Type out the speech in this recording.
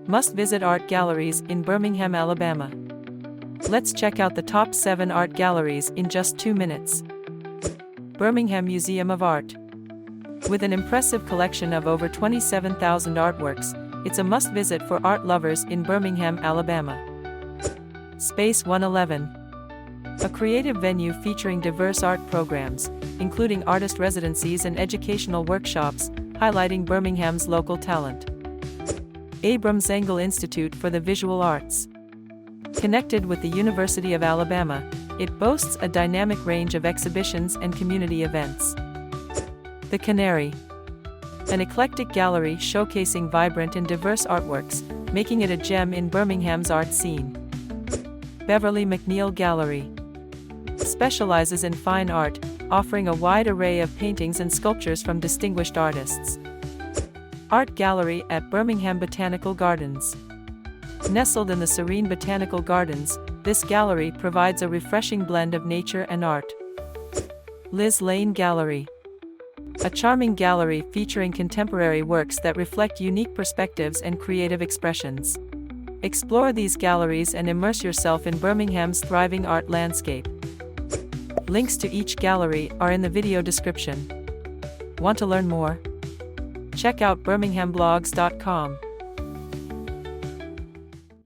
Must-visit art galleries in Birmingham, Alabama. Let's check out the top 7 art galleries in just 2 minutes. Birmingham Museum of Art. With an impressive collection of over 27,000 artworks, it's a must-visit for art lovers in Birmingham, Alabama. Space 111. A creative venue featuring diverse art programs, including artist residencies and educational workshops, highlighting Birmingham's local talent. Abroms-Engel Institute for the Visual Arts. Connected with the University of Alabama, it boasts a dynamic range of exhibitions and community events. The Canary. An eclectic gallery showcasing vibrant and diverse artworks, making it a gem in Birmingham's art scene. Beverly McNeil Gallery. Specializes in fine art, offering a wide array of paintings and sculptures from distinguished artists. Art Gallery at Birmingham Botanical Gardens. Nestled in the serene Botanical Gardens, this gallery provides a refreshing blend of nature and art. Liz Lane Gallery. A charming gallery featuring contemporary works that reflect unique perspectives and creative expressions. Explore these galleries and immerse yourself in Birmingham's thriving art landscape. Links to each gallery are in the video description. Want to learn more? Check out birminghamblogs.com.